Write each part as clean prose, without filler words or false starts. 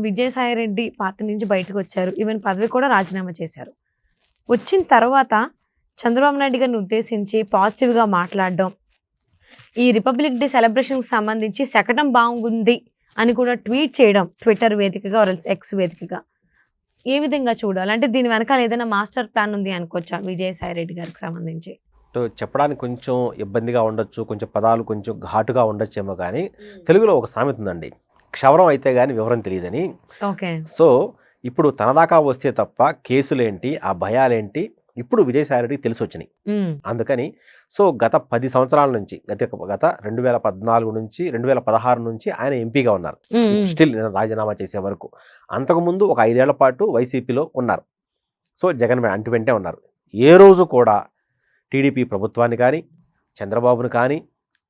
Vijayasai Reddy party నుంచి బయటకొచ్చారు. Even పదవి కూడా రాజీనామా చేశారు. వచ్చిన తర్వాత చంద్రబాబు నాయుడు గారిని ఉద్దేశించి పాజిటివ్‌గా మాట్లాడడం, ఈ రిపబ్లిక్ డే సెలబ్రేషన్‌కి సంబంధించి శకటం బాగుంది అని కూడా ట్వీట్ చేయడం ట్విట్టర్ వేదికగా ఆర్ ఎల్స్ ఎక్స్ వేదికగా. ఏ విధంగా చూడాలి? అంటే దీని వెనకాల ఏదైనా మాస్టర్ ప్లాన్ ఉంది అనుకోవచ్చా విజయసాయిరెడ్డి గారికి సంబంధించి? చెప్పడానికి కొంచెం ఇబ్బందిగా ఉండొచ్చు, కొంచెం పదాలు కొంచెం ఘాటుగా ఉండొచ్చేమో కానీ తెలుగులో ఒక సామెత ఉందండి, క్షవరం అయితే కానీ వివరం తెలియదని. ఓకే. సో ఇప్పుడు తన దాకా వస్తే తప్ప కేసులేంటి, ఆ భయాలేంటి ఇప్పుడు విజయసాయిరెడ్డికి తెలిసి వచ్చినాయి. అందుకని సో గత 10 సంవత్సరాల నుంచి గత 2014 నుంచి 2016 నుంచి ఆయన ఎంపీగా ఉన్నారు. స్టిల్ రాజీనామా చేసే వరకు. అంతకుముందు ఒక 5 ఏళ్ల పాటు వైసీపీలో ఉన్నారు. సో జగన్ అంటి వెంటే ఉన్నారు. ఏ రోజు కూడా టీడీపీ ప్రభుత్వాన్ని కానీ, చంద్రబాబును కానీ,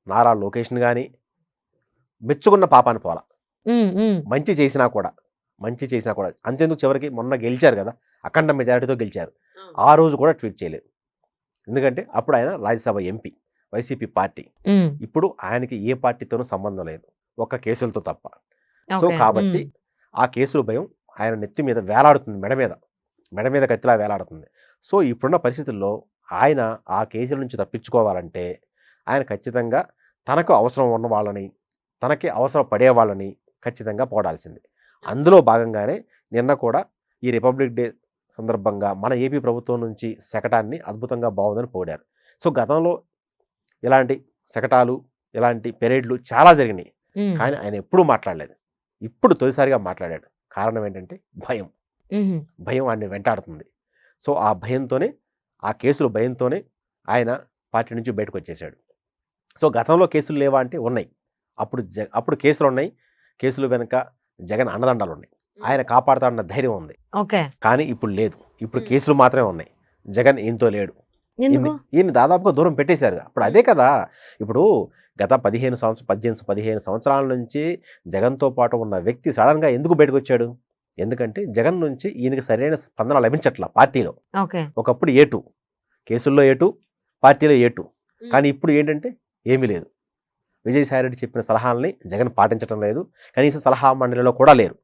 నారా లోకేష్ని కానీ మెచ్చుకున్న పాపాన్ని పోలా. మంచి చేసినా కూడా అంతేందుకు చివరికి మొన్న గెలిచారు కదా, అఖండ మెజారిటీతో గెలిచారు. ఆ రోజు కూడా ట్వీట్ చేయలేదు. ఎందుకంటే అప్పుడు ఆయన రాజ్యసభ ఎంపీ, వైసీపీ పార్టీ. ఇప్పుడు ఆయనకి ఏ పార్టీతోనూ సంబంధం లేదు, ఒక్క కేసులతో తప్ప. సో కాబట్టి ఆ కేసుల భయం ఆయన నెత్తి మీద వేలాడుతుంది, మెడ మీద కత్తిలా వేలాడుతుంది. సో ఇప్పుడున్న పరిస్థితుల్లో ఆయన ఆ కేసుల నుంచి తప్పించుకోవాలంటే ఆయన ఖచ్చితంగా తనకు అవసరం ఉన్న వాళ్ళని, తనకి అవసరం పడే వాళ్ళని ఖచ్చితంగా పోడాల్సింది. అందులో భాగంగానే నిన్న కూడా ఈ రిపబ్లిక్ డే సందర్భంగా మన ఏపీ ప్రభుత్వం నుంచి శకటాన్ని అద్భుతంగా బాగుందని పోడారు. సో గతంలో ఇలాంటి శకటాలు, ఇలాంటి పెరేడ్లు చాలా జరిగినాయి, కానీ ఆయన ఎప్పుడూ మాట్లాడలేదు. ఇప్పుడు తొలిసారిగా మాట్లాడాడు. కారణం ఏంటంటే భయం ఆయన్ని వెంటాడుతుంది. సో ఆ భయంతోనే, ఆ కేసులు భయంతోనే ఆయన పార్టీ నుంచి బయటకు వచ్చేసాడు. సో గతంలో కేసులు లేవా అంటే ఉన్నాయి. అప్పుడు కేసులు ఉన్నాయి, కేసులు వెనుక జగన్ అండదండాలు ఉన్నాయి, ఆయన కాపాడుతాడన్న ధైర్యం ఉంది. కానీ ఇప్పుడు లేదు. ఇప్పుడు కేసులు మాత్రమే ఉన్నాయి, జగన్ ఈయనతో లేడు. ఈయన దాదాపుగా దూరం పెట్టేశారు. అప్పుడు అదే కదా, ఇప్పుడు గత 15 సంవత్సరాల నుంచి జగన్తో పాటు ఉన్న వ్యక్తి సడన్గా ఎందుకు బయటకు వచ్చాడు? ఎందుకంటే జగన్ నుంచి ఈయనకి సరైన స్పందన లభించట్ల పార్టీలో. ఒకప్పుడు A2, కేసుల్లో A2, పార్టీలో A2. కానీ ఇప్పుడు ఏంటంటే ఏమీ లేదు. విజయసాయిరెడ్డి చెప్పిన సలహాలని జగన్ పాటించడం లేదు, కనీసం సలహా మండలిలో కూడా లేరు.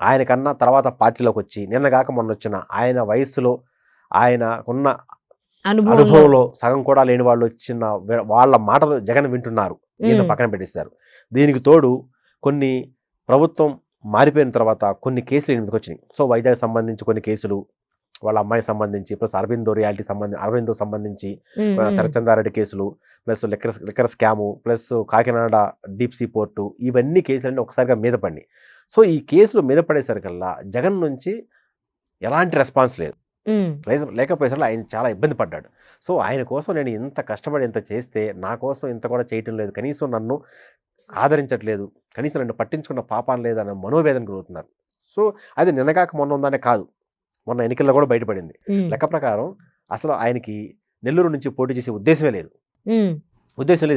ఆయనకన్నా తర్వాత పార్టీలోకి వచ్చి నిన్నగాక మొన్న వచ్చిన ఆయన వయస్సులో, ఆయన ఉన్న అనుభవంలో సగం కూడా లేని వాళ్ళు వచ్చిన వాళ్ళ మాటలు జగన్ వింటున్నారు, ఈయన పక్కన పెట్టిస్తారు. దీనికి తోడు కొన్ని ప్రభుత్వం మారిపోయిన తర్వాత కొన్ని కేసులు ఎనిమిదికి వచ్చినాయి. సో వైజాగ్ సంబంధించి కొన్ని కేసులు, వాళ్ళ అమ్మాయి సంబంధించి, ప్లస్ అరవిందో సంబంధించి శరచంద్రారెడ్డి కేసులు, plus liquor scam, plus Kakinada deep sea port, ఇవన్నీ కేసులన్నీ ఒకసారిగా మీద పడినాయి. సో ఈ కేసులు మీద పడేసరికల్లా జగన్ నుంచి ఎలాంటి రెస్పాన్స్ లేదు. లేకపోయేసరికి ఆయన చాలా ఇబ్బంది పడ్డాడు. సో ఆయన కోసం నేను ఇంత కష్టపడి ఇంత చేస్తే నా కోసం ఇంత కూడా చేయటం లేదు, కనీసం నన్ను ఆదరించట్లేదు, కనీసం నన్ను పట్టించుకున్న పాపం లేదన్న మనోవేదన కలుగుతున్నారు. సో అది నిన్నగాక మొన్న ఉందనే కాదు, మొన్న ఎన్నికల్లో కూడా బయటపడింది. లెక్క ప్రకారం అసలు ఆయనకి నెల్లూరు నుంచి పోటీ చేసే ఉద్దేశమే లేదు.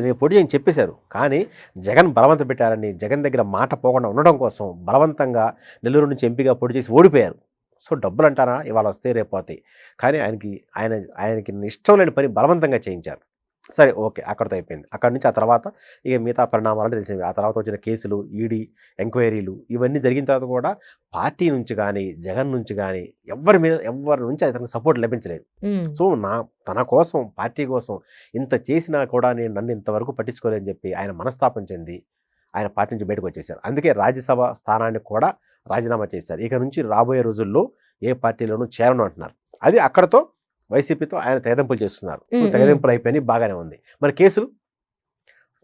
నేను పోటీ చేయని చెప్పేశారు, కానీ జగన్ బలవంతం పెట్టారని, జగన్ దగ్గర మాట పోకుండా ఉండడం కోసం బలవంతంగా నెల్లూరు నుంచి ఎంపీగా పోటీ చేసి ఓడిపోయారు. సో డబ్బులు అంటారా, ఇవాళ వస్తే రేపు పోతాయి, కానీ ఆయనకి ఇష్టం లేని పని బలవంతంగా చేయించారు. సరే ఓకే, అక్కడితో అయిపోయింది. అక్కడి నుంచి ఆ తర్వాత ఇక మిగతా పరిణామాలంటే తెలిసింది. ఆ తర్వాత వచ్చిన కేసులు, ఈడీ ఎంక్వైరీలు, ఇవన్నీ జరిగిన తర్వాత కూడా పార్టీ నుంచి కానీ జగన్ నుంచి కానీ ఎవరి నుంచి అతనికి సపోర్ట్ లభించలేదు. సో తన కోసం, పార్టీ కోసం ఇంత చేసినా కూడా నన్ను ఇంతవరకు పట్టించుకోలేదని చెప్పి ఆయన మనస్తాపం చెంది ఆయన పార్టీ నుంచి బయటకు వచ్చేసారు. అందుకే రాజ్యసభ స్థానాన్ని కూడా రాజీనామా చేశారు. ఇక నుంచి రాబోయే రోజుల్లో ఏ పార్టీలోనూ చేరను అంటున్నారు. అది అక్కడతో వైసీపీతో ఆయన తెగదెంపులు చేస్తున్నారు. తెగదెంపులు అయిపోయి బాగానే ఉంది. మరి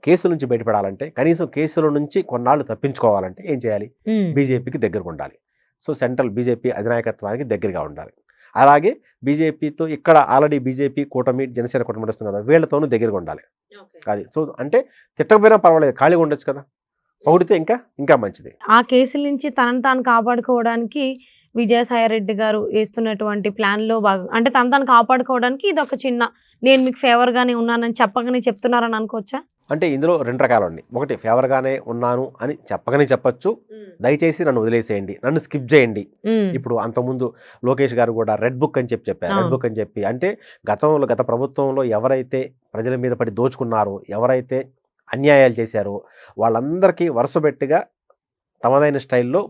కేసుల నుంచి బయటపడాలంటే, కనీసం కేసుల నుంచి కొన్నాళ్ళు తప్పించుకోవాలంటే ఏం చేయాలి? బీజేపీకి దగ్గరకు ఉండాలి. సో సెంట్రల్ బీజేపీ అధినాయకత్వానికి దగ్గరగా ఉండాలి. అలాగే బీజేపీతో ఇక్కడ ఆల్రెడీ బీజేపీ కూటమి, జనసేన కూటమి వస్తుంది కదా, వీళ్ళతోనూ దగ్గరగా ఉండాలి. అది సో అంటే తిట్టకపోయినా పర్వాలేదు, ఖాళీగా ఉండొచ్చు కదా, పొగిడితే ఇంకా మంచిది. ఆ కేసుల నుంచి తనను తాను కాపాడుకోవడానికి విజయసాయిరెడ్డి గారు వేస్తున్నటువంటి ప్లాన్లో భాగం, అంటే తను కాపాడుకోవడానికి ఇది ఒక చిన్న, నేను మీకు ఫేవర్గానే ఉన్నానని చెప్పగానే చెప్తున్నారని అనుకోవచ్చా? అంటే ఇందులో 2 రకాలు అండి. ఒకటి ఫేవర్గానే ఉన్నాను అని చెప్పగానే చెప్పచ్చు, దయచేసి నన్ను వదిలేసేయండి, నన్ను స్కిప్ చేయండి. ఇప్పుడు అంతకుముందు లోకేష్ గారు కూడా రెడ్ బుక్ అని చెప్పారు. రెడ్ బుక్ అని చెప్పి అంటే గత ప్రభుత్వంలో ఎవరైతే ప్రజల మీద పడి దోచుకున్నారో, ఎవరైతే అన్యాయాలు చేశారో వాళ్ళందరికీ వరుసబెట్టిగా తమదైన స్టైల్లో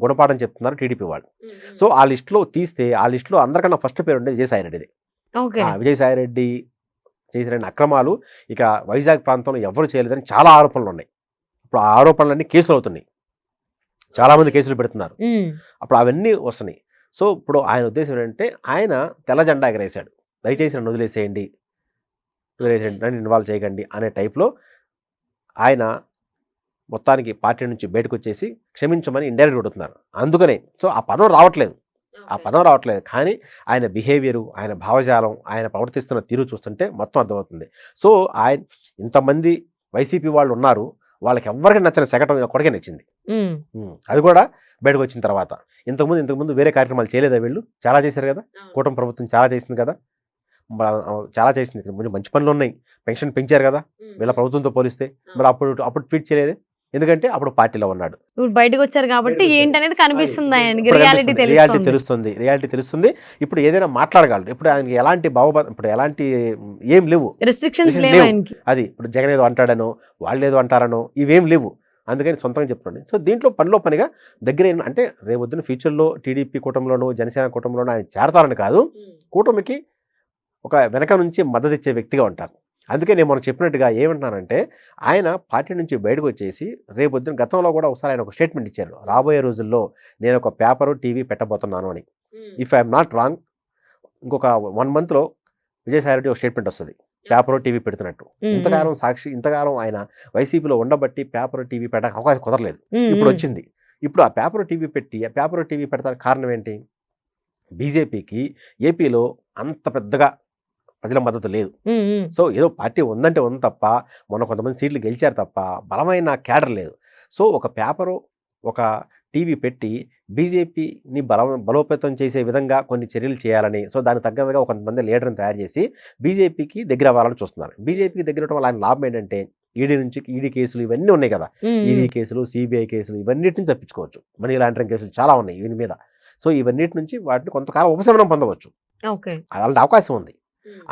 గుణపాఠం చెప్తున్నారు టీడీపీ వాళ్ళు. సో ఆ లిస్టులో తీస్తే ఆ లిస్టులో అందరికన్నా ఫస్ట్ పేరు ఉండేది విజయసాయిరెడ్డిది. ఓకే. విజయసాయిరెడ్డి చేసిన అక్రమాలు ఇక వైజాగ్ ప్రాంతంలో ఎవరు చేయలేదని చాలా ఆరోపణలు ఉన్నాయి. ఇప్పుడు ఆ ఆరోపణలన్నీ కేసులు అవుతున్నాయి, చాలా మంది కేసులు పెడుతున్నారు. అప్పుడు అవన్నీ వస్తున్నాయి. సో ఇప్పుడు ఆయన ఉద్దేశం ఏంటంటే ఆయన తెల్ల జెండా ఎగరేశాడు, దయచేసి నన్ను వదిలేసేయండి, నన్ను ఇన్వాల్వ్ చేయకండి అనే టైప్లో ఆయన మొత్తానికి పార్టీ నుంచి బయటకు వచ్చేసి క్షమించమని ఇండైరెక్ట్ కొడుతున్నారు. అందుకనే సో ఆ పదం రావట్లేదు, కానీ ఆయన బిహేవియరు, ఆయన భావజాలం, ఆయన ప్రవర్తిస్తున్న తీరు చూస్తుంటే మొత్తం అర్థమవుతుంది. సో ఆయన ఇంతమంది వైసీపీ వాళ్ళు ఉన్నారు, వాళ్ళకి ఎవరికి నచ్చని శకటం ఒక్కడికే నచ్చింది. అది కూడా బయటకు వచ్చిన తర్వాత. ఇంతకుముందు వేరే కార్యక్రమాలు చేయలేదా వీళ్ళు? చాలా చేశారు కదా, కూటమి ప్రభుత్వం చాలా చేసింది కదా, చాలా చేసింది. కొంచెం మంచి పనులు ఉన్నాయి, పెన్షన్ పెంచారు కదా వీళ్ళ ప్రభుత్వంతో పోలిస్తే. మరి అప్పుడు ట్వీట్ చేయలేదే, ఎందుకంటే అప్పుడు పార్టీలో ఉన్నాడు. ఇప్పుడు బయటకు వచ్చారు కాబట్టి ఏంటనేది కనిపిస్తుంది, ఆయనకి రియాలిటీ తెలుస్తుంది. ఇప్పుడు ఏదైనా మాట్లాడగలరు. ఇప్పుడు ఆయనకి ఎలాంటి ఇప్పుడు ఎలాంటి ఏం లేవు, రెస్ట్రిక్షన్స్ లేవు. అది ఇప్పుడు జగన్ ఏదో అంటాడనో వాళ్ళు ఏదో అంటారనో ఇవేం లేవు, అందుకని సొంతంగా చెప్తున్నాడు. సో దీంట్లో పనిలో పనిగా దగ్గర అంటే రేపొద్దున ఫ్యూచర్లో టీడీపీ కూటమిలోనూ జనసేన కూటమిలోనూ ఆయన చేరతారని కాదు, కూటమికి ఒక వెనక నుంచి మద్దతు ఇచ్చే వ్యక్తిగా ఉంటారు. అందుకే నేను మనం చెప్పినట్టుగా ఏమంటున్నానంటే ఆయన పార్టీ నుంచి బయటకు వచ్చేసి రేపొద్దున గతంలో కూడా ఒకసారి ఆయన ఒక స్టేట్మెంట్ ఇచ్చారు, రాబోయే రోజుల్లో నేను ఒక పేపరు టీవీ పెట్టబోతున్నాను అని. ఇఫ్ ఐఎమ్ నాట్ రాంగ్, ఇంకొక 1 monthలో విజయసాయిరెడ్డి ఒక స్టేట్మెంట్ వస్తుంది పేపరు టీవీ పెడుతున్నట్టు. ఇంతకాలం ఆయన వైసీపీలో ఉండబట్టి పేపరు టీవీ పెట్టడానికి అవకాశం కుదరలేదు, ఇప్పుడు వచ్చింది. ఇప్పుడు ఆ పేపరు టీవీ పెడతానికి కారణం ఏంటి? బీజేపీకి ఏపీలో అంత పెద్దగా ప్రజల మద్దతు లేదు. సో ఏదో పార్టీ ఉందంటే ఉంది తప్ప, మొన్న కొంతమంది సీట్లు గెలిచారు తప్ప బలమైన క్యాడర్ లేదు. సో ఒక పేపరు ఒక టీవీ పెట్టి బీజేపీని బలోపేతం చేసే విధంగా కొన్ని చర్యలు చేయాలని, సో దానికి తగ్గట్టుగా కొంతమంది లీడర్ని తయారు చేసి బీజేపీకి దగ్గర అవ్వాలని చూస్తున్నారు. బీజేపీకి దగ్గర అవడం వల్ల ఆయన లాభం ఏంటంటే ఈడీ కేసులు ఇవన్నీ ఉన్నాయి కదా, ఈడీ కేసులు, సిబిఐ కేసులు, ఇవన్నిటి నుంచి తప్పించుకోవచ్చు. మనీ లాండరింగ్ కేసులు చాలా ఉన్నాయి వీని మీద. సో ఇవన్నిటి నుంచి వాటిని కొంతకాలం ఉపశమనం పొందవచ్చు, అలాంటి అవకాశం ఉంది.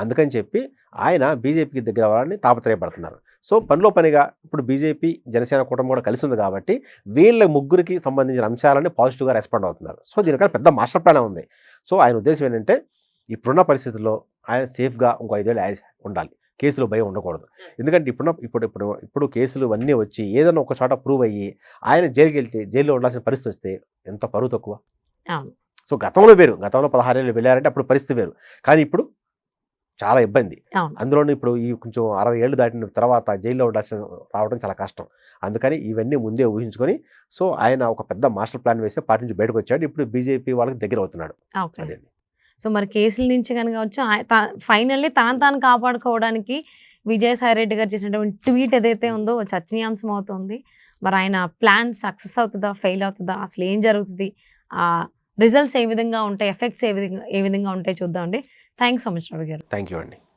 అందుకని చెప్పి ఆయన బీజేపీకి దగ్గర అవ్వాలని తాపత్రయపడుతున్నారు. సో పనిలో పనిగా ఇప్పుడు బీజేపీ జనసేన కూటమి కూడా కలిసి ఉంది కాబట్టి వీళ్ళ ముగ్గురికి సంబంధించిన అంశాలని పాజిటివ్గా రెస్పాండ్ అవుతున్నారు. సో దీనికన్నా పెద్ద మాస్టర్ ప్లాన్ ఉంది. సో ఆయన ఉద్దేశం ఏంటంటే ఇప్పుడున్న పరిస్థితుల్లో ఆయన సేఫ్గా ఇంకో 5 ఏళ్ళు ఉండాలి, కేసులు భయం ఉండకూడదు. ఎందుకంటే ఇప్పుడు కేసులు అన్నీ వచ్చి ఏదైనా ఒక చోట ప్రూవ్ అయ్యి ఆయన జైల్లో ఉండాల్సిన పరిస్థితి వస్తే ఎంత పరువు తక్కువ. సో గతంలో 16 ఏళ్ళు వెళ్ళారంటే అప్పుడు పరిస్థితి వేరు, కానీ ఇప్పుడు చాలా ఇబ్బంది. అందులోనూ ఇప్పుడు ఈ కొంచెం 60 ఏళ్ళు దాటిన తర్వాత జైల్లో రావడం చాలా కష్టం. అందుకని ఇవన్నీ ముందే ఊహించుకొని సో ఆయన ఒక పెద్ద మాస్టర్ ప్లాన్ వేసి పార్టీ నుంచి బయటకు వచ్చాడు. ఇప్పుడు బీజేపీ వాళ్ళకి దగ్గర అవుతున్నాడు. అదే. సో మరి కేసుల నుంచి కనుక వచ్చి ఫైనల్లీ తాను కాపాడుకోవడానికి విజయసాయిరెడ్డి గారు చేసినటువంటి ట్వీట్ ఏదైతే ఉందో చర్చనీయాంశం అవుతుంది. మరి ఆయన ప్లాన్ సక్సెస్ అవుతుందా, ఫెయిల్ అవుతుందా, అసలు ఏం జరుగుతుంది, ఆ రిజల్ట్స్ ఏ విధంగా ఉంటాయి, ఎఫెక్ట్స్ ఏ విధంగా ఉంటాయి చూద్దామండి. థ్యాంక్స్ సో మచ్ రవి గారు. థ్యాంక్ యూ అండి.